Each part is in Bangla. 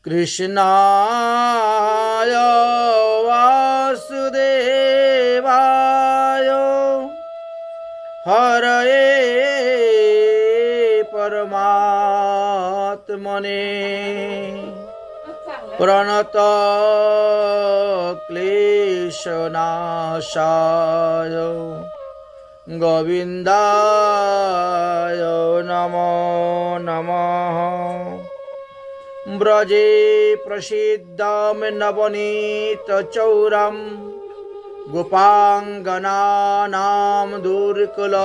কৃষ্ণায় বাসুদেবায় হরয়ে পরমাত্মনে প্রণত ক্লেশনাশায় গোবিন্দায় নমো নমঃ। ব্রজে প্রসিদ্ধম নবনীত চৌরম গোপাঙ্গনানাম দুর্কুল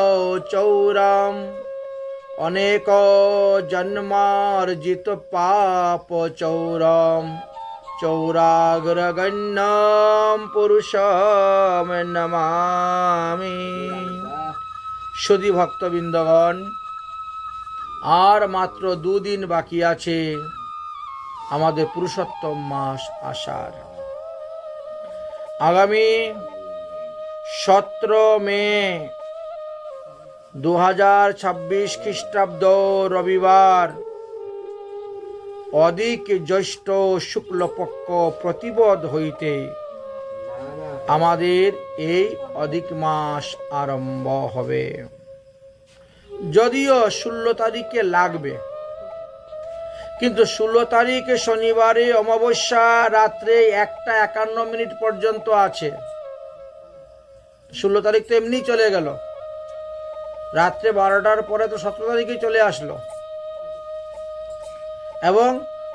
চৌরম অনেক জন্মার্জিত পাপ চৌরম চৌরাগ্রগণ্যম পুরুষম নমামি। সুধী ভক্তবৃন্দগণ, আর মাত্র দুদিন বাকি আছে আমাদের পুরুষোত্তম মাস আষাঢ়। আগামী 17 মে 2026 খ্রিস্টাব্দ রবিবার অধিক জ্যৈষ্ঠ শুক্লপক্ষ প্রতিপদ হইতে আমাদের এই অধিক মাস আরম্ভ হবে। যদিও 16 তারিখে লাগবে, কিন্তু 16 তারিখে শনিবারে অমাবস্যা রাত্রে 1:51 পর্যন্ত আছে। 16 তারিখ তো এমনি চলে গেল, রাত্রে 12টার পরে তো 17 তারিখে চলে আসলো, এবং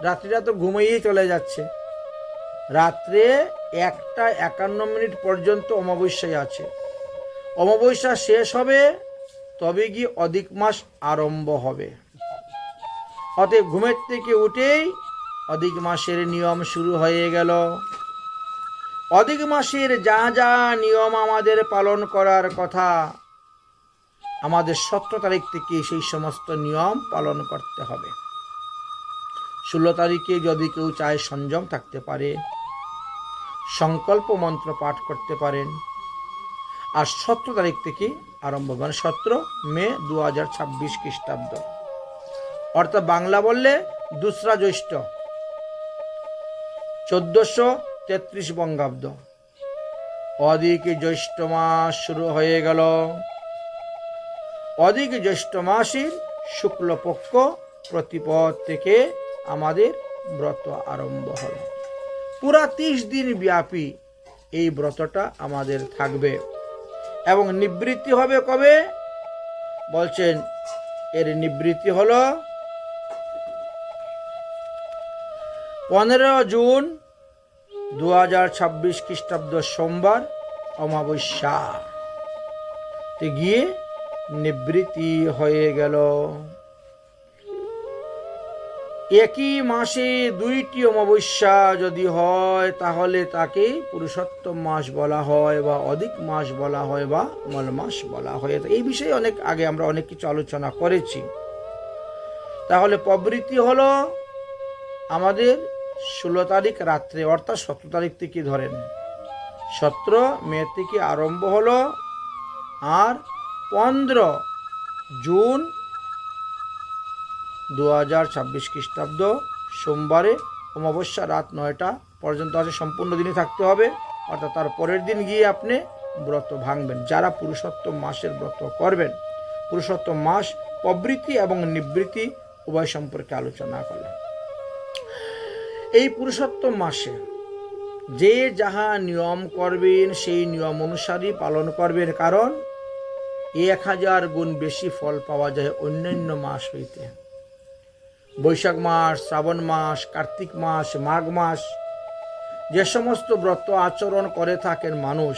রাত্রিটা তো ঘুমিয়েই চলে যাচ্ছে। রাত্রে 1:51 পর্যন্ত অমাবস্যায় আছে। অমাবস্যা শেষ হবে তবে গিয়ে অধিক মাস আরম্ভ হবে। অতএব ঘুমের থেকে উঠেই অধিক মাসের নিয়ম শুরু হয়ে গেল। অধিক মাসের যা যা নিয়ম আমাদের পালন করার কথা, আমাদের 17 তারিখ থেকে সেই সমস্ত নিয়ম পালন করতে হবে। 16 তারিখে যদি কেউ চায় সংযম থাকতে পারে, সংকল্প মন্ত্র পাঠ করতে পারেন। আর 17 তারিখ থেকে আরম্ভ, মানে 17 মে 2026 খ্রিস্টাব্দ, অর্থাৎ বাংলা বললে 2রা জ্যৈষ্ঠ 1433 বঙ্গাব্দ। অধিক জ্যৈষ্ঠ মাস শুরু হয়ে গেল। অধিক জ্যৈষ্ঠ মাসের শুক্লপক্ষ প্রতিপদ থেকে আমাদের ব্রত আরম্ভ হল। পুরা 30 দিন ব্যাপী এই ব্রতটা আমাদের থাকবে, এবং নিবৃত্তি হবে কবে বলছেন? এর নিবৃত্তি হলো 15 জুন 2026 খ্রিস্টাব্দ সোমবার অমাবস্যা তে গিয়ে নিবৃত্তি হয়ে গেল। একই মাসে 2টি অমাবস্যা যদি হয় তাহলে তাকে পুরুষোত্তম মাস বলা হয়, বা অধিক মাস বলা হয়, বা মল মাস বলা হয়। এই বিষয়ে অনেক আগে আমরা অনেক কিছু আলোচনা করেছি। তাহলে প্রবৃত্তি হলো আমাদের 16 তারিখ রাত্রে, অর্থাৎ 17 তারিখ থেকে ধরেন 17 মে থেকে আরম্ভ হলো, আর 15 জুন 2026 খ্রিস্টাব্দ সোমবারে অমাবস্যা রাত 9টা পর্যন্ত আছে। সম্পূর্ণ দিনই থাকতে হবে, অর্থাৎ তার পরের দিন গিয়ে আপনি ব্রত ভাঙবেন। যারা পুরুষোত্তম মাসের ব্রত করবেন, পুরুষোত্তম মাস প্রবৃত্তি এবং নিবৃত্তি উভয় সম্পর্কে আলোচনা করলেন। এই পুরুষোত্তম মাসে যে যাহা নিয়ম করবেন সেই নিয়ম অনুসারী পালন করবেন, কারণ 1000 গুণ বেশি ফল পাওয়া যায় অন্যান্য মাস হইতে। বৈশাখ মাস, শ্রাবণ মাস, কার্তিক মাস, মাঘ মাস যে সমস্ত ব্রত আচরণ করে থাকেন মানুষ,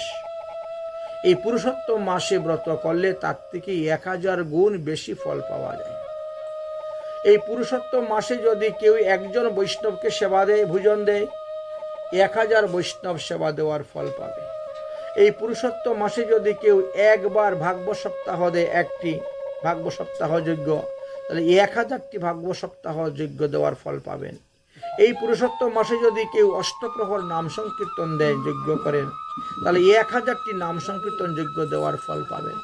এই পুরুষোত্তম মাসে ব্রত করলে তার থেকে 1000 গুণ বেশি ফল পাওয়া যায়। এই পুরুষোত্তম মাসে যদি কেউ একজন বৈষ্ণবকে সেবা দেয়, ভোজন দেয়, 1000 বৈষ্ণব সেবা দেওয়ার ফল পাবে। এই পুরুষোত্তম মাসে যদি কেউ একবার ভাগবত সপ্তাহ দেয়, একটি ভাগবত সপ্তাহ যজ্ঞ, তাহলে 1000টি ভাগবত সপ্তাহ যজ্ঞ দেওয়ার ফল পাবেন। এই পুরুষোত্তম মাসে যদি কেউ অষ্টপ্রহর নাম সংকীর্তন দেয়, যজ্ঞ করেন, তাহলে 1000টি নাম সংকীর্তন যজ্ঞ দেওয়ার ফল পাবেন।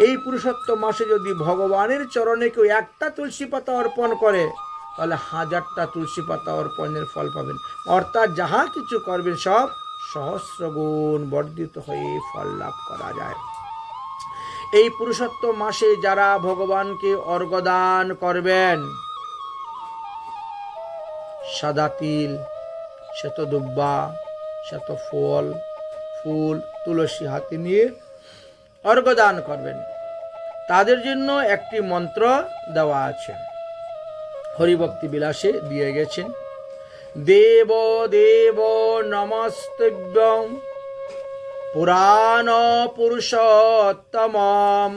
এই পুরুষোত্তম মাসে যদি ভগবানের চরণে কেউ একটা তুলসী পাতা অর্পণ করে, তাহলে 1000টা তুলসী পাতা অর্পণের ফল পাবেন। অর্থাৎ যাহা কিছু করবেন সব সহস্র গুণ বর্ধিত হয়ে ফল লাভ করা যায়। এই পুরুষোত্তম মাসে যারা ভগবানকে অর্ঘ্যদান করবেন, সাদা তিল, শ্বেত দুব্বা, শ্বেত ফুল, তুলসী হাতে নিয়ে অর্ঘ্যদান করবেন, তাদের জন্য একটি মন্ত্র দেওয়া আছে, হরিভক্তি বিলাসে দিয়ে গেছেন। দেব দেব নমস্তুভ্যং পুরাণ পুরুষোত্তমম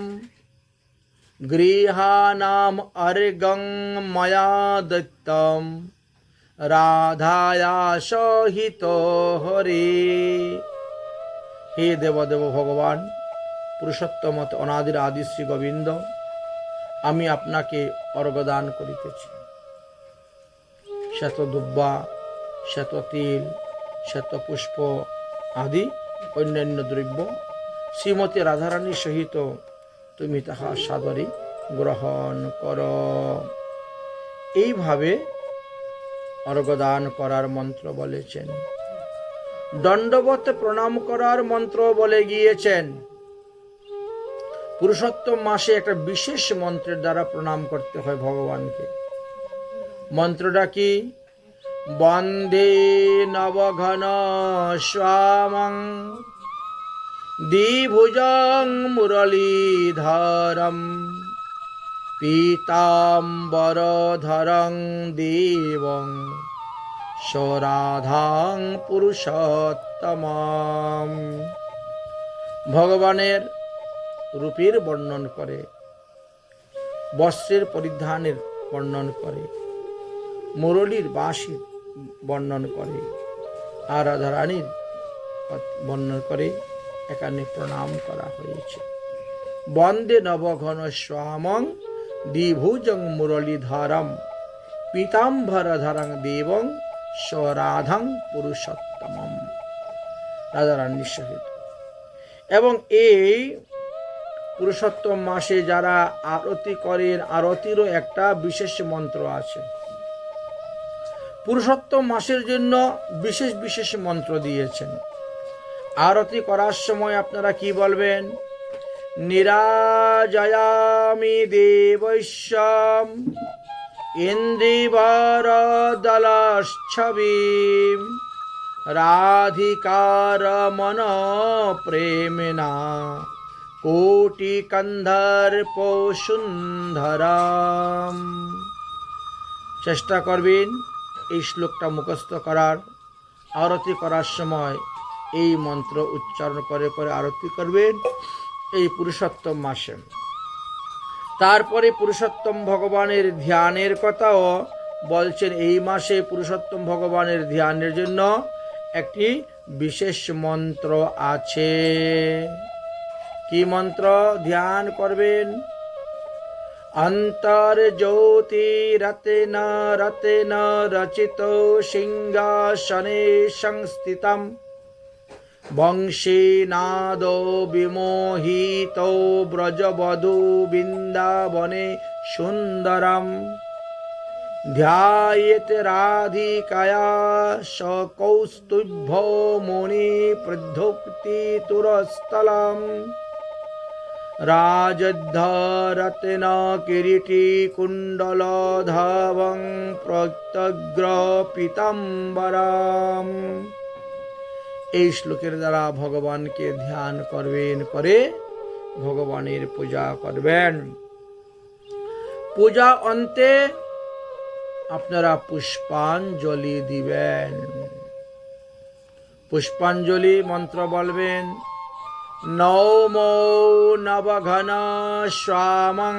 গৃহানাম অর্ঘ্যং ময়া দত্তম রাধায়া সহিত হরে। হে দেবদেব ভগবান পুরুষোত্তম অনাদির আদি শ্রী গোবিন্দ, আমি আপনাকে অর্ঘ্যদান করিতেছি। শ্বেত দুব্বা, শ্বেত তিল, শ্বেত পুষ্প আদি অন্যান্য দ্রব্য শ্রীমতী রাধারানীর সহিত তুমি তাহা সাদরে গ্রহণ কর। এইভাবে অর্ঘ্যদান করার মন্ত্র বলেছেন। দণ্ডবত প্রণাম করার মন্ত্র বলে গিয়েছেন। পুরুষোত্তম মাসে একটা বিশেষ মন্ত্রের দ্বারা প্রণাম করতে হয় ভগবানকে। মন্ত্রটা কি? বন্দে নবঘন স্বামং দ্বিভুজং মুরলীধরম পীতাম্বরধরং দেবং সরাধাং পুরুষোত্তমম। ভগবানের রূপের বর্ণন করে, বস্ত্রের পরিধানের বর্ণন করে, মুরলীর বাঁশির বর্ণন করে, আর রাধারানীর বর্ণন করে এখানে প্রণাম করা হয়েছে। বন্দে নবঘন স্বামং দ্বিভুজং মুরলীধরম পীতাম্বরধরং দেবং সরাধাং পুরুষোত্তমম। রাধারানীর সহিত। এবং এই পুরুষোত্তম মাসে যারা আরতি করেন, আরতিরও একটা বিশেষ মন্ত্র আছে। পুরুষোত্তম মাসের জন্য বিশেষ বিশেষ মন্ত্র দিয়েছেন। আরতি করার সময় আপনারা কি বলবেন? নিরাজয়ামি দেবৈশ্বম ইন্দ্রিবরদলচ্ছবিম রাধিকার মন প্রেমিনা কোটি কন্ধর্প সুন্দরাম। চেষ্টা করবেন এই শ্লোকটা মুখস্থ করার। আরতি করার সময় এই মন্ত্র উচ্চারণ করে করে আরতি করবেন এই পুরুষোত্তম মাসে। তারপরে পুরুষোত্তম ভগবানের ধ্যানের কথাও বলছেন। এই মাসে পুরুষোত্তম ভগবানের ধ্যানের জন্য একটি বিশেষ মন্ত্র আছে। কি মন্ত্র ধ্যান করবেন? অন্তর জ্যোতি রতেন রতেন রচিত সিংহাসনে সংস্থিতম বংশী নাদ বিমোহিত ব্রজবধূ বৃন্দাবনে সুন্দরম ধ্যায়েত রাধিকায়া সকৌস্তুভ্য মুনি প্রধুক্তি তুরস্থলম রাজদ্ধরত্ন কিরীটি কুণ্ডলধবং প্রত্যগ্র পীতাম্বরম। এই শ্লোকের দ্বারা ভগবানকে ধ্যান করবেন, করে ভগবানের পূজা করবেন। পূজা অন্তে আপনারা পুষ্পাঞ্জলি দিবেন। পুষ্পাঞ্জলি মন্ত্র বলবেন। নমো নবঘন স্বামং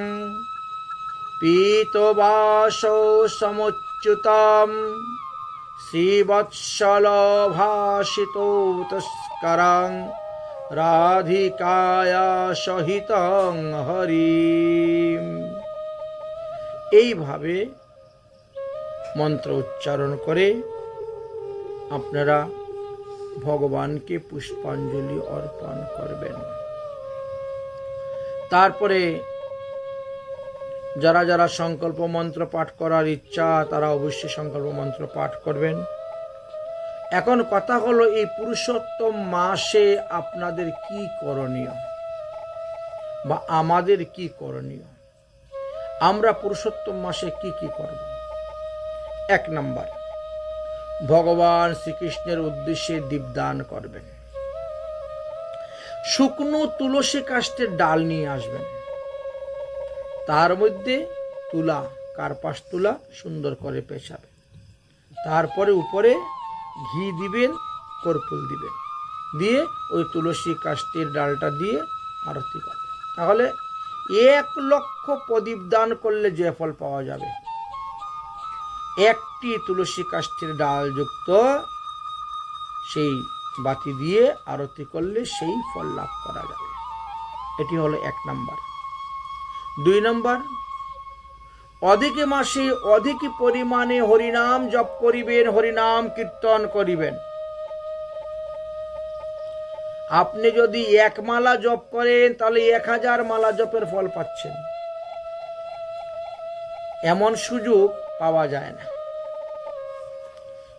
পীতবাসো সমুচ্যুতম শ্রীবৎসল ভাসিতো তস্করং রাধিকায়া সহিতং হরিম। এইভাবে মন্ত্র উচ্চারণ করে আপনারা ভগবানকে পুষ্পাঞ্জলি অর্পণ করবেন। তারপরে যারা যারা সংকল্প মন্ত্র পাঠ করার ইচ্ছা তারা অবশ্যই সংকল্প মন্ত্র পাঠ করবেন। এখন কথা হলো, এই পুরুষোত্তম মাসে আপনাদের কি করণীয় বা আমাদের কি করণীয়? আমরা পুরুষোত্তম মাসে কি কি করব? 1 নম্বর, ভগবান শ্রীকৃষ্ণের উদ্দেশ্যে দীপদান করবেন। শুকনো তুলসী কাষ্ঠের ডাল নিয়ে আসবেন, তার মধ্যে তুলা, কার্পাস তুলা সুন্দর করে পেঁচাবেন, তারপরে উপরে ঘি দিবেন, কর্পূর দিবেন, দিয়ে ওই তুলসী কাষ্ঠের ডালটা দিয়ে আরতি করবেন। তাহলে 1 লক্ষ প্রদীপ দান করলে যে ফল পাওয়া যাবে, একটি তুলসী কাষ্ঠের ডাল যুক্ত সেই বাতি দিয়ে আরতি করলে সেই ফল লাভ করা যাবে। এটি হলো 1 নম্বর। 2 নম্বর, অধিক মাসে অধিক পরিমাণে হরিনাম জপ করিবেন, হরিনাম কীর্তন করিবেন। আপনি যদি 1 মালা জপ করেন তাহলে 1000 মালা জপের ফল পাচ্ছেন। এমন সুযোগ পাওয়া যায় না।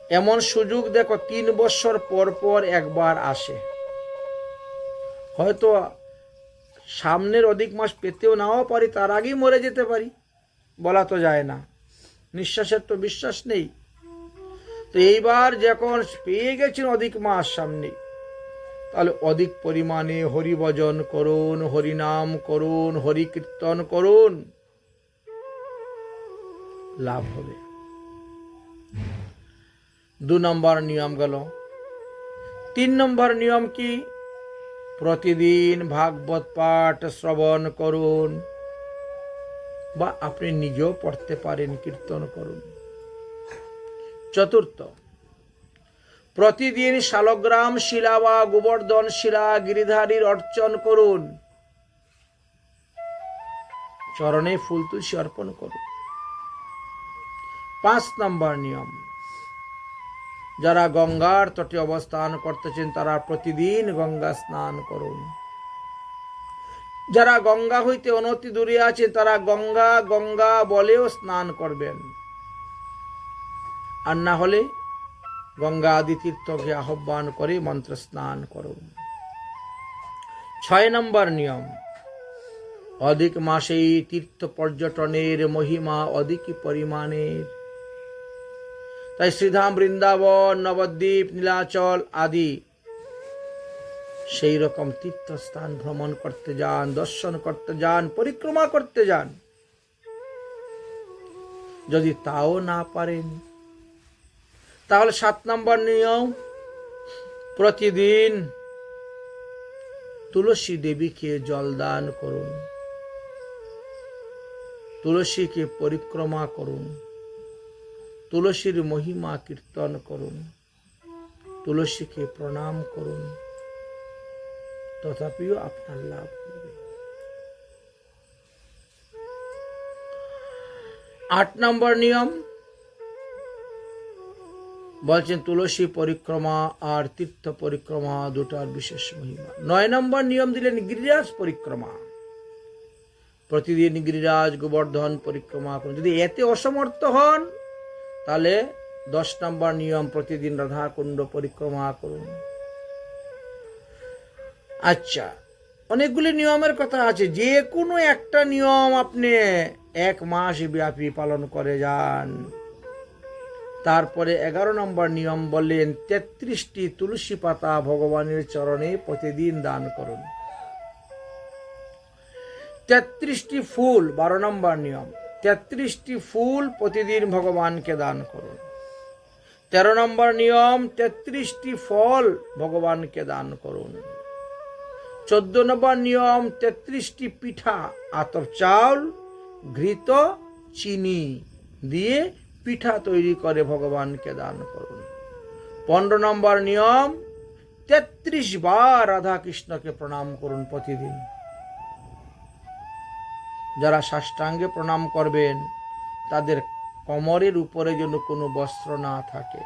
এমন সুযোগ দেখো 3 বছর পর পর একবার আসে। হয়তো সামনের অধিক মাস পেতেও নাও পারি, তার আগেই মরে যেতে পারি, বলা তো যায় না, নিঃশ্বাসের তো বিশ্বাস নেই। তো এইবার যখন পেয়ে গেছেন অধিক মাস সামনে, তাহলে অধিক পরিমাণে হরিভজন করুন, হরিনাম করুন, হরি কীর্তন করুন, লাভ হবে। 2 নম্বর নিয়ম গেল। 3 নম্বর নিয়ম কি? প্রতিদিন ভাগবত পাঠ শ্রবণ করুন, বা আপনি নিজেও পড়তে পারেন, কীর্তন করুন। 4, প্রতিদিন শালগ্রাম শিলা বা গোবর্ধন শিলা গিরিধারীর অর্চন করুন, চরণে ফুল তুলসী অর্পণ করুন। 5 নম্বর নিয়ম, যারা গঙ্গার তটে অবস্থান করতেছেন তারা প্রতিদিন গঙ্গা স্নান করুন। যারা গঙ্গা হইতে অনতি দূরে আছেন তারা গঙ্গা গঙ্গা বলেও স্নান করবেন, আর না হলে গঙ্গা আদি তীর্থকে আহ্বান করে মন্ত্র স্নান করুন। 6 নম্বর নিয়ম, অধিক মাসে তীর্থ পর্যটনের মহিমা অধিক পরিমাণের। তাই শ্রীধাম, বৃন্দাবন, নবদ্বীপ, নীলাচল আদি সেই রকম তীর্থস্থান ভ্রমণ করতে যান, দর্শন করতে যান, পরিক্রমা করতে যান। যদি তাও না পারেন তাহলে 7 নম্বর নিয়ম, প্রতিদিন তুলসী দেবীকে জল দান করুন, তুলসীকে পরিক্রমা করুন, তুলসীর মহিমা কীর্তন করুন, তুলসীকে প্রণাম করুন, তথাপিও আপনার লাভ হবে। 8 নম্বর নিয়ম বলছেন তুলসী পরিক্রমা আর তীর্থ পরিক্রমা দুটার বিশেষ মহিমা। 9 নম্বর নিয়ম দিলেন গিরিরাজ পরিক্রমা, প্রতিদিন গিরিরাজ গোবর্ধন পরিক্রমা করুন। যদি এতে অসমর্থ হন তাহলে 10 নম্বর নিয়ম, প্রতিদিন রাধাকুণ্ড পরিক্রমা করুন। আচ্ছা, অনেকগুলি নিয়মের কথা আছে, যে কোনো একটা নিয়ম আপনি 1 মাস ব্যাপী পালন করে যান। তারপরে 11 নম্বর নিয়ম বললেন 33টি তুলসী পাতা ভগবানের চরণে প্রতিদিন দান করুন। 33টি ফুল, 12 নম্বর নিয়ম, 33টি ফুল প্রতিদিন ভগবানকে দান করুন। 13 নম্বর নিয়ম, 33টি ফল ভগবানকে দান করুন। 14 নম্বর নিয়ম, 33টি পিঠা, আতপ চাউল, ঘৃত, চিনি দিয়ে পিঠা তৈরি করে ভগবানকে দান করুন। 15 নম্বর নিয়ম, 33 বার রাধা কৃষ্ণকে প্রণাম করুন প্রতিদিন। যারা সাষ্টাঙ্গে প্রণাম করবেন তাদের কোমরের উপরে যেন কোনো বস্ত্র না থাকে।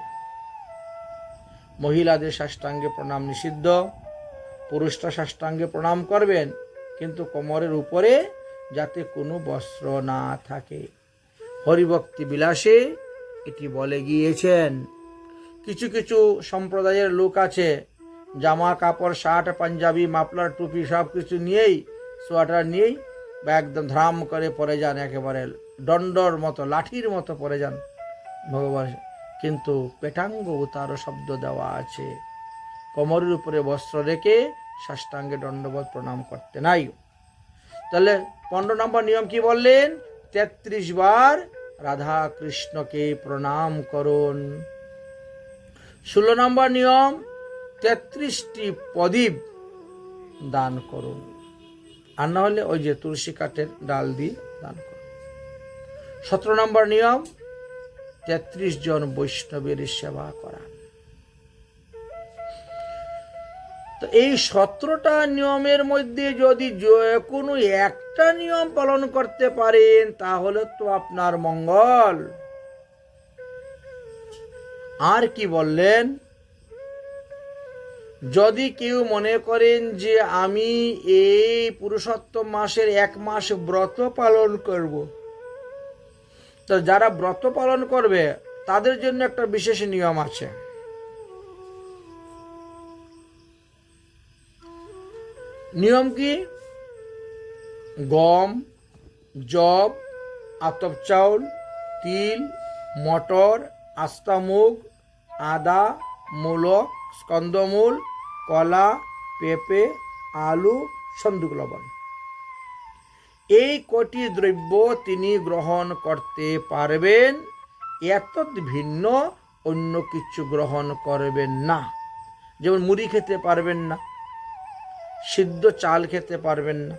মহিলাদের সাষ্টাঙ্গে প্রণাম নিষিদ্ধ, পুরুষরা সাষ্টাঙ্গে প্রণাম করবেন কিন্তু কোমরের উপরে যাতে কোনো বস্ত্র না থাকে। হরিভক্তি বিলাসে এটি বলে গিয়েছেন। কিছু কিছু সম্প্রদায়ের লোক আছে, জামা কাপড়, শার্ট, পাঞ্জাবি, মাফলার, টুপি সব কিছু নিয়েই, সোয়াটার নিয়েই বা একদম ধ্রাম করে পরে যান, একেবারে দণ্ডর মতো, লাঠির মতো পরে যান ভগবান। কিন্তু পেটাঙ্গ উতারো শব্দ দেওয়া আছে, কোমরের উপরে বস্ত্র রেখে সাষ্টাঙ্গে দণ্ডবোধ প্রণাম করতে নাই। তাহলে 15 নম্বর নিয়ম কি বললেন? 33 বার রাধা কৃষ্ণকে প্রণাম করুন। 16 নম্বর নিয়ম, 33টি প্রদীপ দান করুন, আর না হলে ওই যে তুলসী কাঠের ডাল দিয়ে দান করুন। 17 নম্বর নিয়ম, 33 জন বৈষ্ণবের সেবা করা। তো এই 17টা নিয়মের মধ্যে যদি কোনো একটা নিয়ম পালন করতে পারেন তাহলে তো আপনার মঙ্গল। আর কি বললেন? যদি কেউ মনে করেন যে আমি এই পুরুষোত্তম মাসের 1 মাস ব্রত পালন করব, তো যারা ব্রত পালন করবে তাদের জন্য একটা বিশেষ নিয়ম আছে। নিয়ম কি? গম, জব, আতপ চাউল, তিল, মটর, আস্তা মুগ, আদা, মূলক, স্কন্দমূল, কলা, পেঁপে, আলু, সন্দুক লবণ, এই কটি দ্রব্য তিনি গ্রহণ করতে পারবেন। এত ভিন্ন অন্য কিছু গ্রহণ করবেন না। যেমন মুড়ি খেতে পারবেন না, সিদ্ধ চাল খেতে পারবেন না,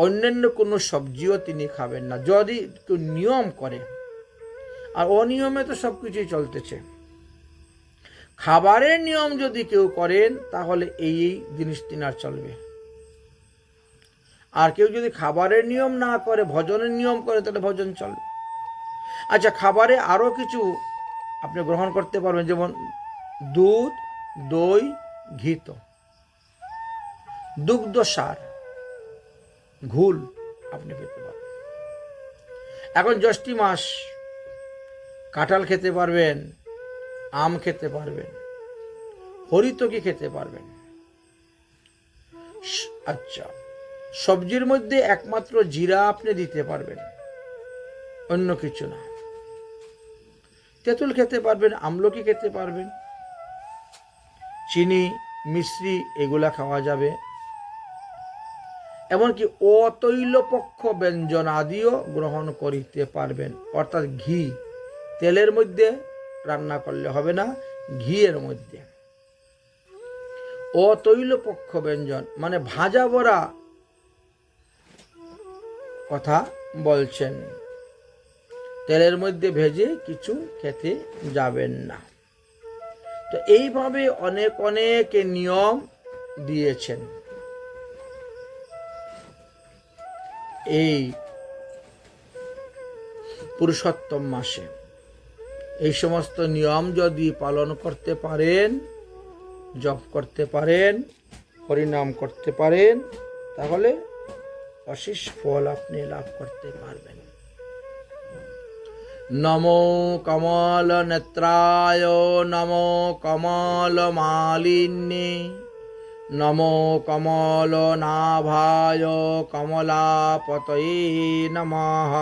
অন্যান্য কোনো সবজিও তিনি খাবেন না, যদি কেউ নিয়ম করে। আর অনিয়মে তো সব কিছুই চলতেছে। খাবারের নিয়ম যদি কেউ করেন তাহলে এই জিনিস তিনার চলবে। আর কেউ যদি খাবারের নিয়ম না করে, ভজনের নিয়ম করে, তাহলে ভজন চলবে। আচ্ছা, খাবারে আরও কিছু আপনি গ্রহণ করতে পারবেন, যেমন দুধ, দই, ঘি, দুগ্ধ সার, ঘুল আপনি পেতে পারবেন। এখন জ্যৈষ্ঠী মাস, কাঁঠাল খেতে পারবেন, আম খেতে পারবেন, হরিতকি খেতে পারবেন। আচ্ছা, সবজির মধ্যে একমাত্র জিরা আপনি দিতে পারবেন, অন্য কিছু না। তেঁতুল খেতে পারবেন, আমলকি খেতে পারবেন, চিনি, মিশ্রি এগুলা খাওয়া যাবে। এমনকি অতৈলপক্ষ ব্যঞ্জন আদিও গ্রহণ করিতে পারবেন, অর্থাৎ ঘি, তেলের মধ্যে রান্না করলে হবে না, ঘিয়ের মধ্যে। অতৈলপক্ষ ব্যঞ্জন মানে ভাজা বড়া কথা বলছেন, তেলের মধ্যে ভেজে কিছু খেতে যাবেন না। তো এইভাবে অনেক অনেক নিয়ম দিয়েছেন। এই পুরুষোত্তম মাসে এই সমস্ত নিয়ম যদি পালন করতে পারেন, জপ করতে পারেন, হরিনাম করতে পারেন, তাহলে অশেষ ফল আপনি লাভ করতে পারবেন। নমো কমল নেত্রায়, নমো কমল মালিন্যে, নমো কমল নাভায়, কমলাপতয়ে নমঃ।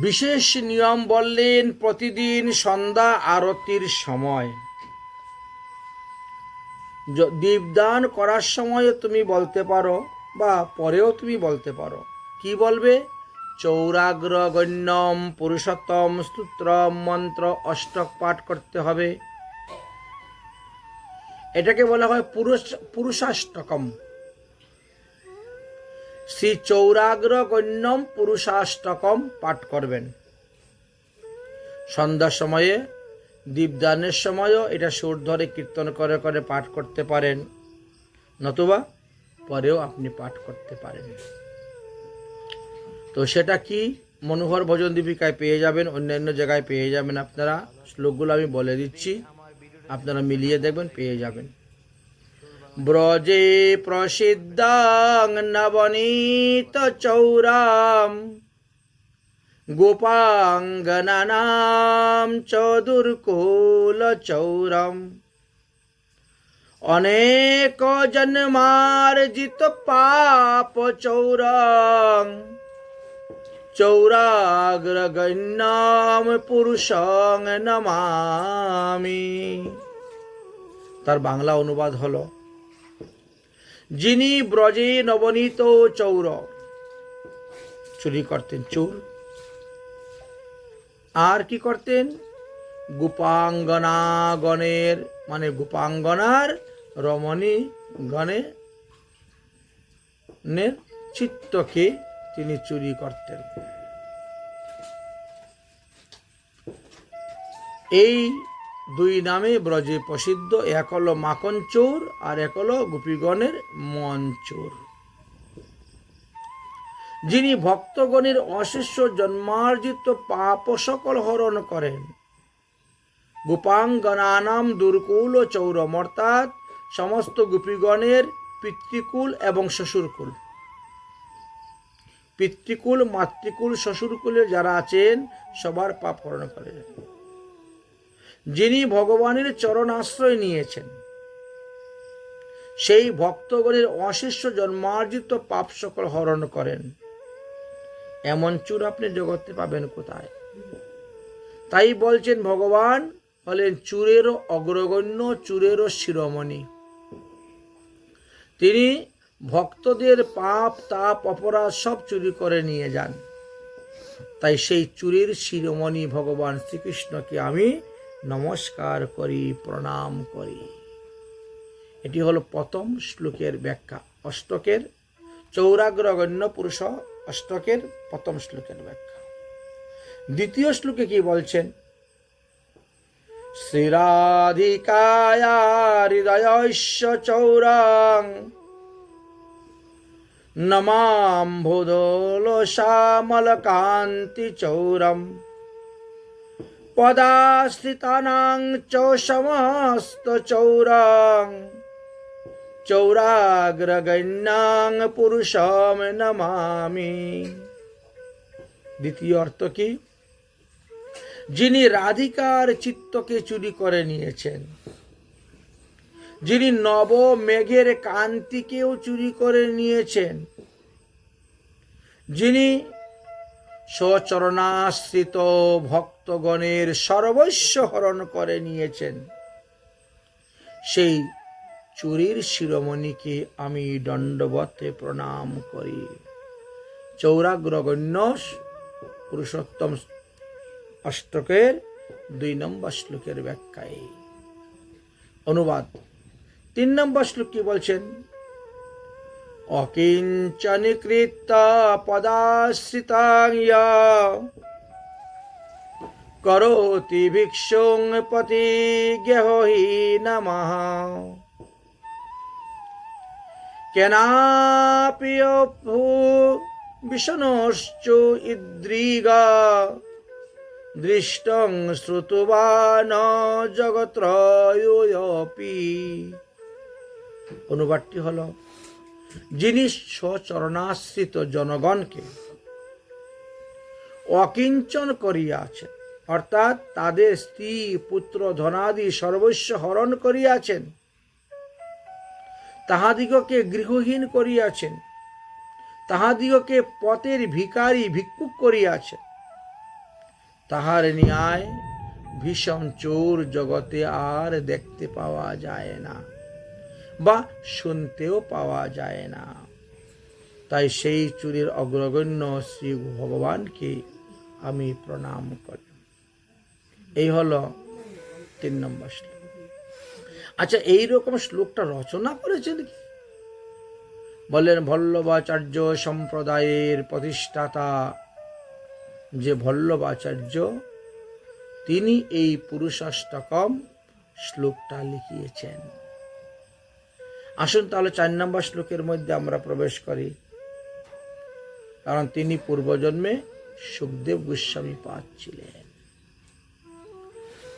বিশেষ নিয়ম বললেন, প্রতিদিন সন্ধ্যা আরতির সময়, দীপদান করার সময় তুমি বলতে পারো বা পরেও তুমি বলতে পারো। কি বলবে? চৌরাগ্র গণ্যম পুরুষোত্তম স্তোত্রম মন্ত্র অষ্টক পাঠ করতে হবে। এটাকে বলা হয় পুরুষাষ্টকম। শ্রী চৌরাগ্র গণ্যম পুরুষাষ্টকম পাঠ করবেন। সন্ধ্যার সময়ে, দীপদানের সময়ও এটা সুর ধরে কীর্তন করে করে পাঠ করতে পারেন, নতুবা পরেও আপনি পাঠ করতে পারেন। তো সেটা কি? মনোহর ভজন দীপিকায় পেয়ে যাবেন, অন্যান্য জায়গায় পেয়ে যাবেন। আপনারা শ্লোকগুলো আমি বলে দিচ্ছি, আপনারা মিলিয়ে দেখবেন, পেয়ে যাবেন। ব্রজে প্রসিদ্ধাং নবনীত চৌরাম গোপাঙ্গনানাম চতুর্কুল চৌরম অনেক জন্মার্জিত পাপ চৌরং চৌরাগ্রগণ্যম পুরুষং নমামি। তার বাংলা অনুবাদ হলো, যিনি ব্রজে নবনীত চৌর, চুরি করতেন চোর, আর কি করতেন, গোপাঙ্গনাগণের মানে গোপাঙ্গনার রমণী গণের চিত্তকে তিনি চুরি করতেন। এই দুই নামে ব্রজে প্রসিদ্ধ, এক হলো মাখন চোর আর এক হলো গোপীগণের মন চোর। যিনি ভক্তগণের অশেষ জন্মার্জিত পাপ সকল হরণ করেন। গোপাঙ্গনানাম দুর্কুল চৌরম, অর্থাৎ সমস্ত গোপীগণের পিতৃকুল এবং শ্বশুরকুল, পিতৃকুল মাতৃকুল শ্বশুরকুলে যারা আছেন সবার পাপ হরণ করেন। যিনি ভগবানের চরণ আশ্রয় নিয়েছেন, সেই ভক্তগণের অশেষ জন্মার্জিত পাপ সকল হরণ করেন। এমন চোর আপনি জগতে পাবেন কোথায়? তাই বলছেন ভগবান হলেন চোরেরও অগ্রগণ্য, চোরেরও শিরোমণি। তিনি ভক্তদের পাপ তাপ অপরাধ সব চুরি করে নিয়ে যান। তাই সেই চোরের শিরোমণি ভগবান শ্রীকৃষ্ণকে আমি নমস্কার করি, প্রণাম করি। এটি হলো প্রথম শ্লোকের ব্যাখ্যা, অষ্টকের চৌরাগ্রগণ্য পুরুষ অষ্টকের প্রথম শ্লোকের ব্যাখ্যা। দ্বিতীয় শ্লোকে কি বলছেন? শ্রীরাধিকায়া হৃদয়স্য চৌরাং নমাম্ভোদোল শ্যামলকান্তি চৌরম পদাশ্রিতানাং চ সমস্ত চৌরাং চৌরাগ্রগণ্যাং পুরুষম নমামি। দ্বিতীয় অর্থ কি? যিনি রাধিকার চিত্তকে চুরি করে নিয়েছেন, যিনি নব মেঘের কান্তিকেও চুরি করে নিয়েছেন, যিনি স্বচরণাশ্রিত ভক্তগণের সর্বস্ব হরণ করে নিয়েছেন, সেই চুরির শিরোমণিকে আমি দণ্ডবতে প্রণাম করি। চৌরাগ্রগণ্য পুরুষোত্তম অষ্টকের 2 নম্বর শ্লোকের ব্যাখ্যায়। অনুবাদ 3 নম্বর শ্লোক কি বলছেন? অকিঞ্চনীকৃত পদাশ্রিতাং ইয়া করোতি ভিক্ষুং পতি গেহহি নমঃ কেনাপি ভূ বিষ্ণুশ্চ ইদ্রিগা দৃষ্টং শ্রুত্বা ন জগত্রয়োপি। অনুবাদটি হলো, যিনি স্বচরণাশ্রিত জনগণকে অকিঞ্চন করিয়াছেন, অর্থাৎ তাদের স্ত্রী পুত্র ধনাদি সর্বস্ব হরণ করিয়াছেন, তাহাদিগকে গৃহহীন করিয়াছেন, তাহাদিগকে পথের ভিখারি ভিক্ষুক করিয়াছেন, তাহার ন্যায় ভীষণ চোর জগতে আর দেখতে পাওয়া যায় না বা শুনতেও পাওয়া যায় না। তাই সেই চুরির অগ্রগণ্য শ্রী ভগবানকে আমি প্রণাম করি। এই হলো 3 নম্বর শ্লোক। আচ্ছা, এইরকম শ্লোকটা রচনা করেছেন কি? বললেন বল্লভাচার্য সম্প্রদায়ের প্রতিষ্ঠাতা যে বল্লভাচার্য, তিনি এই পুরুষাষ্টকম শ্লোকটা লিখিয়েছেন। আসুন তাহলে 4 নম্বর শ্লোকের মধ্যে আমরা প্রবেশ করি, কারণ তিনি পূর্বজন্মে সুখদেব গোস্বামী পাদ ছিলেন।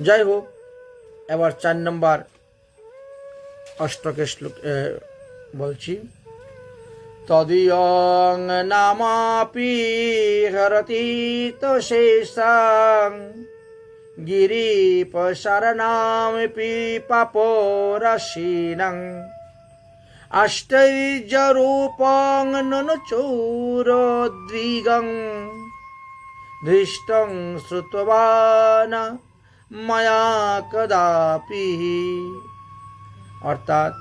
যাই হোক, এবার 4 নম্বর অষ্টকের শ্লোক বলছি। তদীয়ং নামাপি হরতি তো শেষাং গিরিপশরণামপি পাপরাশীনং আশ্চর্যরূপং ননুচৌরদ্বিগং ধৃষ্টং শ্রুতবা ন ময়া কদাপি। অর্থাৎ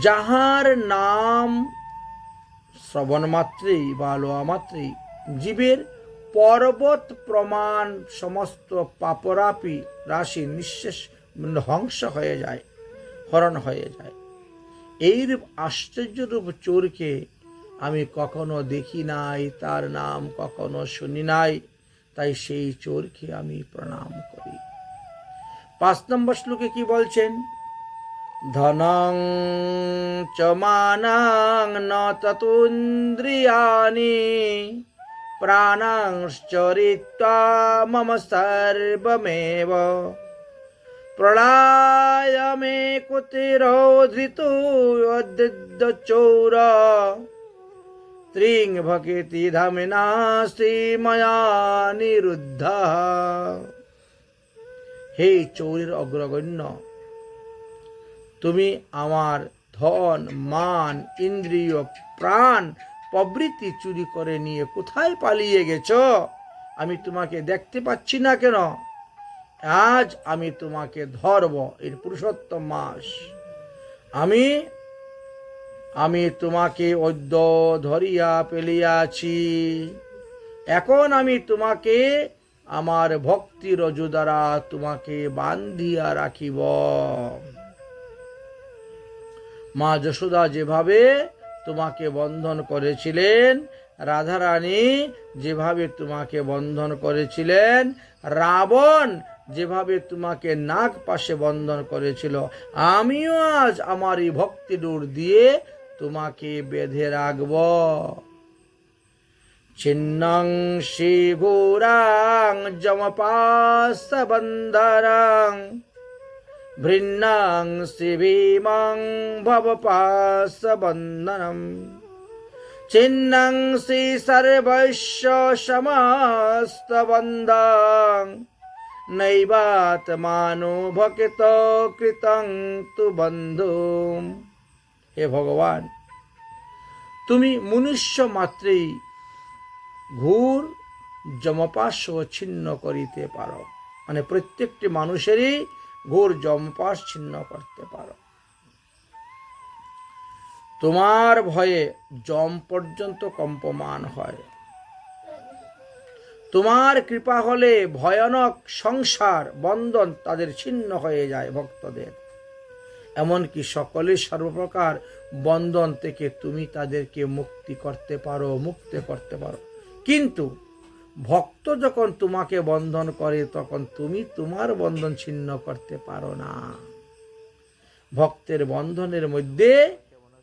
যাহার নাম শ্রবণ মাত্রেই বা লোয়া মাত্রেই জীবের পর্বত প্রমাণ সমস্ত পাপরাপি রাশি নিঃশেষ ধ্বংস হয়ে যায়, হরণ হয়ে যায়। এইরূপ আশ্চর্যরূপ চোরকে আমি কখনো দেখি নাই, তার নাম কখনো শুনি নাই, তাই সেই চোরকে আমি প্রণাম করি। 5 নম্বর শ্লোকে কি বলছেন? ধনং চ মানং ন ততুন্দ্রিয়ানি প্রাণাংশ্চরিত্বা মম সর্বমেব প্রলয়মে কুতিরোধৃতু অদ্যচৌর ত্রিং ভকেতি ধামিনাস্তি ময়া নিরুদ্ধ। হে চৌরের অগ্রগণ্য, তুমি আমার ধন, মান, ইন্দ্রিয়, প্রাণ প্রভৃতি চুরি করে নিয়ে কোথায় পালিয়ে গেছ? আমি তোমাকে দেখতে পাচ্ছি না কেন? আজ আমি তোমাকে ধরব। এর পুরুষোত্তম মাস আমি তোমাকে অদ্য ধরিয়া ফেলিয়াছি। এখন আমি তোমাকে আমার ভক্তি রজু দ্বারা তোমাকে বান্ধিয়া রাখিব। মা যশোদা যেভাবে তোমাকে বন্ধন করেছিলেন, রাধারানী যেভাবে তোমাকে বন্ধন করেছিলেন, রাবণ যেভাবে তোমাকে নাগ পাশে বন্ধন করেছিল, আমিও আজ আমার এই ভক্তি ডোর দিয়ে তোমাকে বেঁধে রাখব। ছিন্নং শিঘুরাং যমপাশবন্ধরং ভৃন্নাং শিভীমং ভবপাশবন্ধনম ছিন্নং শ্রী সর্বস্য সমস্তবন্ধং নৈবাত্মানো ভক্ত কৃতং তু বন্ধু। হে ভগবান, তুমি মনুষ্য মাত্রেই ঘোর যমপাশ ছিন্ন করিতে পারো, মানে প্রত্যেকটি মানুষেরই ঘোর যমপাশ ছিন্ন করতে পারো। তোমার ভয়ে যম পর্যন্ত কম্পমান হয়। তোমার কৃপা হলে ভয়ানক সংসার বন্ধন তাদের ছিন্ন হয়ে যায় ভক্তদের। এমনকি সকলের সর্বপ্রকার বন্ধন থেকে তুমি তাদেরকে মুক্তি করতে পারো। কিন্তু ভক্ত যখন তোমাকে বন্ধন করে তখন তুমি তোমার বন্ধন ছিন্ন করতে পারো না। ভক্তের বন্ধনের মধ্যে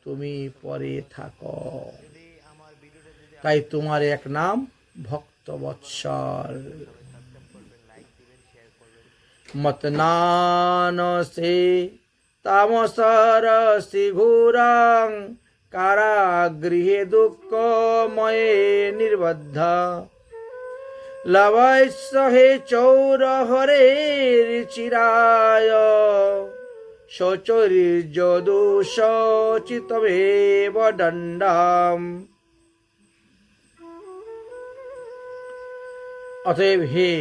তুমি পড়ে থাকো। তাই তোমার এক নাম ভক্তবৎসল। মতনানসে তামসরসি ঘোরাং কারাগৃহে দুঃখময়ে নির্বদ্ধ লবৈসহে চৌর হরের চিরায় শচৈর্যদুষচিতমেব দণ্ডাম। অতএব হে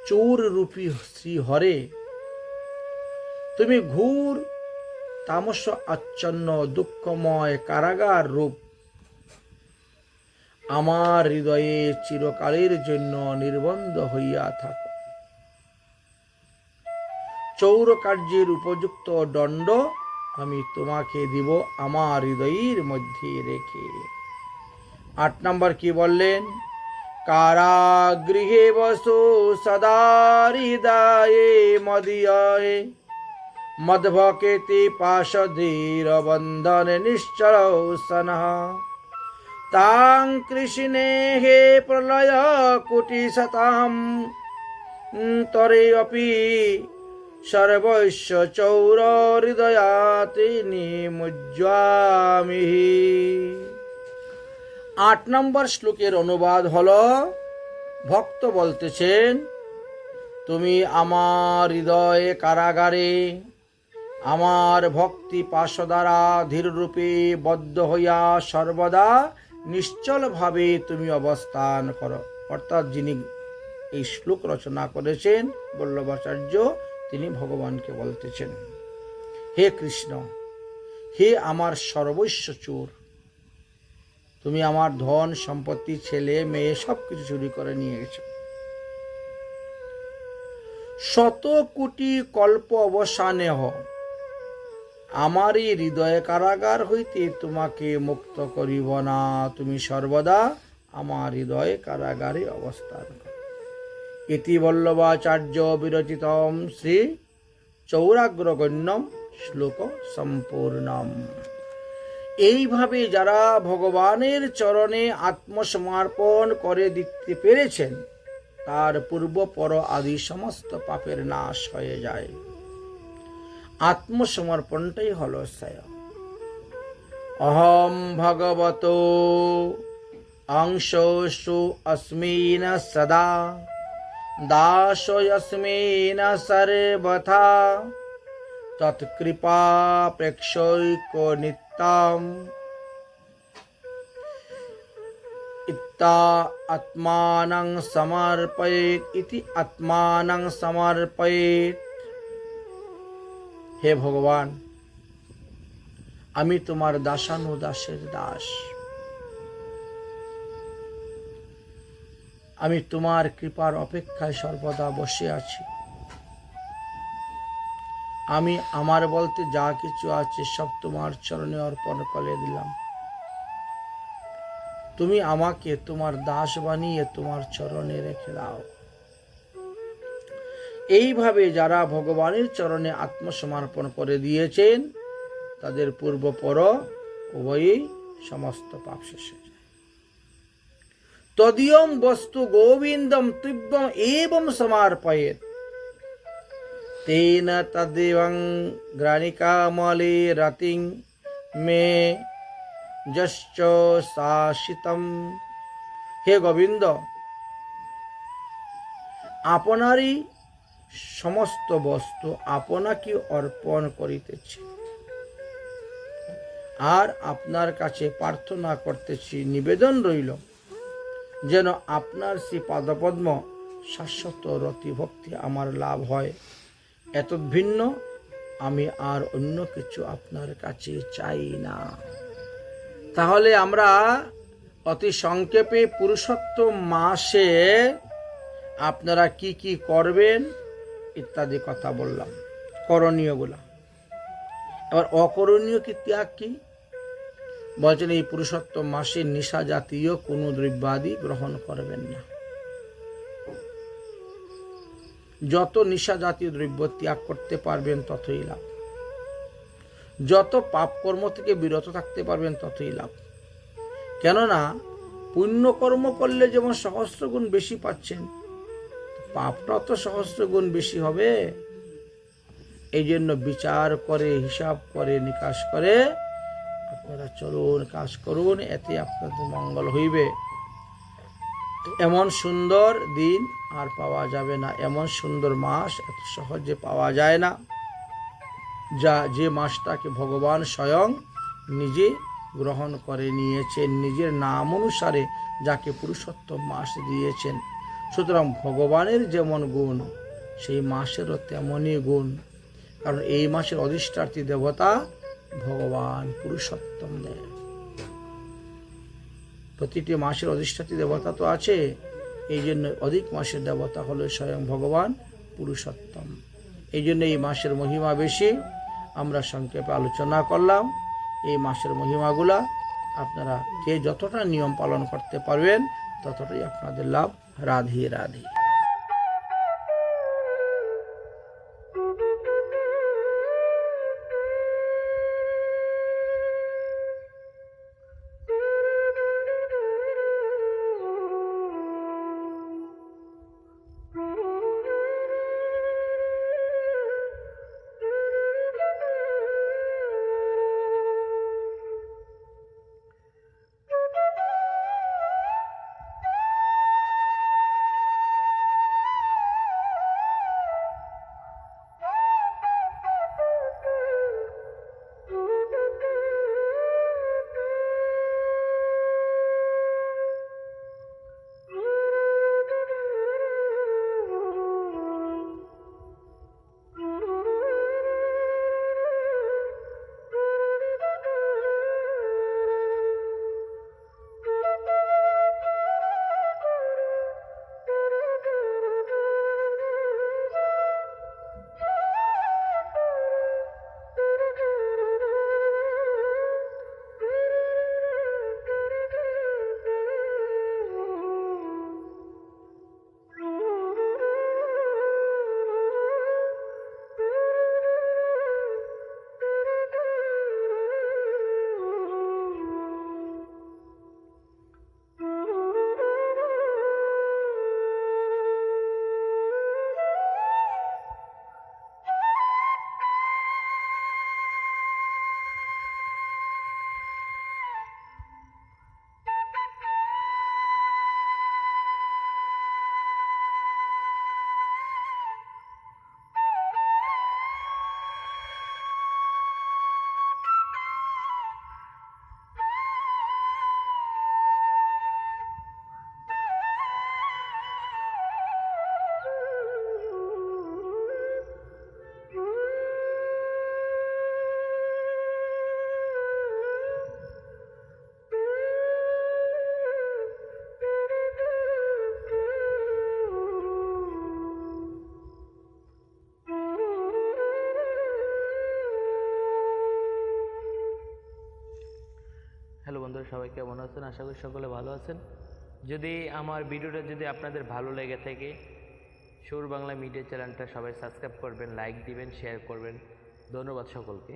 চোর রূপী শ্রী হরে, তুমি ঘোর তামস আচ্ছন্ন দুঃখময় কারাগার রূপ আমার হৃদয়ে চিরকালের জন্য নির্বন্ধ হইয়া থাকো। চৌর কার্যের উপযুক্ত দণ্ড আমি তোমাকে দিব আমার হৃদয়ের মধ্যে রেখে। 8 নম্বর কি বললেন? কারাগৃহে বসু সদা হৃদয়ে মদীয়ে মদ্ভকেতি পাশধীর বন্ধন নিশ্চল সনঃ তাং কৃষ্ণে হে প্রলয় কোটি শতাম তরে অপি সর্বস্ব চৌর হৃদয়াতি নিমুজ্জামিহি। 8 নম্বর শ্লোকের অনুবাদ হলো, ভক্ত বলতেছেন, তুমি আমার হৃদয়ে কারাগারে আমার ভক্তি পাশ দ্বারা ধীররূপে বদ্ধ হইয়া সর্বদা নিশ্চলভাবে তুমি অবস্থান করো। অর্থাৎ যিনি এই শ্লোক রচনা করেছেন বল্লভাচার্য, তিনি ভগবানকে বলতেছেন, হে কৃষ্ণ, হে আমার সর্বস্ব চোর, তুমি আমার ধন সম্পত্তি ছেলে মেয়ে সবকিছু চুরি করে নিয়ে গেছো। শত কোটি কল্প অবসানে আমারই হৃদয় কারাগার হইতে তোমাকে মুক্ত করিব না, তুমি সর্বদা আমার হৃদয় কারাগারে অবস্থান করো। ইতি বল্লভাচার্য বিরচিতম শ্রী চৌরাগ্রগণ্যম শ্লোক সম্পূর্ণম। এইভাবে যারা ভগবানের চরণে আত্মসমর্পণ করে দিতে পেরেছেন, তার পূর্ব পর আদি সমস্ত পাপের নাশ হয়ে যায়। আত্মসমর্পণটাই হলো শ্রেয়। অহম ভগবত অংশসু অস্মিন সদা দাসোऽস্মিন সর্বথা তৎকৃপা প্রেক্ষৈকো নিত্যম ইত্তা আত্মানং সমর্পয়েৎ ইতি আত্মানং সমর্পয়েৎ। হে ভগবান, আমি তোমার দাসানুদাসের দাস, আমি তোমার কৃপার অপেক্ষায় সর্বদা বসে আছি। আমি আমার বলতে যা কিছু আছে সব তোমার চরণে অর্পণ করে দিলাম। তুমি আমাকে তোমার দাস বানিয়ে তোমার চরণে রেখে দাও। এইভাবে যারা ভগবানের চরণে আত্মসমর্পণ করে দিয়েছেন, তাদের পূর্বপর উভয়ই সমস্ত পাপ শেষ হয়ে যায়। তদীয়ম বস্তু গোবিন্দম তুভ্যম এবম সমর্পয়েৎ তেন তদেবং গ্রাণিকামলে রতিং মে যশ্চ শাসিতম। হে গোবিন্দ, আপনারই সমস্ত বস্তু আপনাকে অর্পণ করিতেছি, আর আপনার কাছে প্রার্থনা করতেছি, নিবেদন রইল যেন আপনার শ্রী পাদপদ্ম শাশ্বত রতি ভক্তি আমার লাভ হয়। এত ভিন্ন আমি আর অন্য কিছু আপনার কাছে চাই না। তাহলে আমরা অতি সংক্ষেপে পুরুষোত্তম মাসে আপনারা কি কি করবেন ইত্যাদি কথা বললাম, করণীয়গুলা। এবার অকরণীয় কি ত্যাগ কি বলছেন, এই পুরুষোত্তম মাসে নিশা জাতীয় কোনো দ্রব্যাদি গ্রহণ করবেন না। যত নিশা জাতীয় দ্রব্য ত্যাগ করতে পারবেন ততই লাভ। যত পাপ কর্ম থেকে বিরত থাকতে পারবেন ততই লাভ। কেননা পুণ্যকর্ম করলে যেমন সহস্র গুণ বেশি পাচ্ছেন, পাপটা তো সহস্র গুণ বেশি হবে। এই জন্য বিচার করে, হিসাব করে, নিকাশ করে আপনারা চলুন, কাজ করুন, এতে আপনাদের মঙ্গল হইবে। এমন সুন্দর দিন আর পাওয়া যাবে না, এমন সুন্দর মাস এত সহজে পাওয়া যায় না, যে মাসটাকে ভগবান স্বয়ং নিজে গ্রহণ করে নিয়েছেন, নিজের নাম অনুসারে যাকে পুরুষোত্তম মাস দিয়েছেন। সুতরাং ভগবানের যেমন গুণ, সেই মাসেরও তেমনই গুণ। কারণ এই মাসের অধিষ্ঠাত্রী দেবতা ভগবান পুরুষোত্তম দেব। প্রতিটি মাসের অধিষ্ঠাত্রী দেবতা তো আছে, এই জন্য অধিক মাসের দেবতা হলো স্বয়ং ভগবান পুরুষোত্তম। এই জন্য এই মাসের মহিমা বেশি। আমরা সংক্ষেপে আলোচনা করলাম এই মাসের মহিমাগুলা। আপনারা যে যতটা নিয়ম পালন করতে পারবেন ততটাই আপনাদের লাভ। রাধে রাধে। সবাই কেমন আছেন? আশা করি সকলে ভালো আছেন। যদি আমার ভিডিওটা যদি আপনাদের ভালো লেগে থাকে, সুর বাংলা মিডিয়া চ্যানেলটা সবাই সাবস্ক্রাইব করবেন, লাইক দিবেন, শেয়ার করবেন। ধন্যবাদ সকলকে।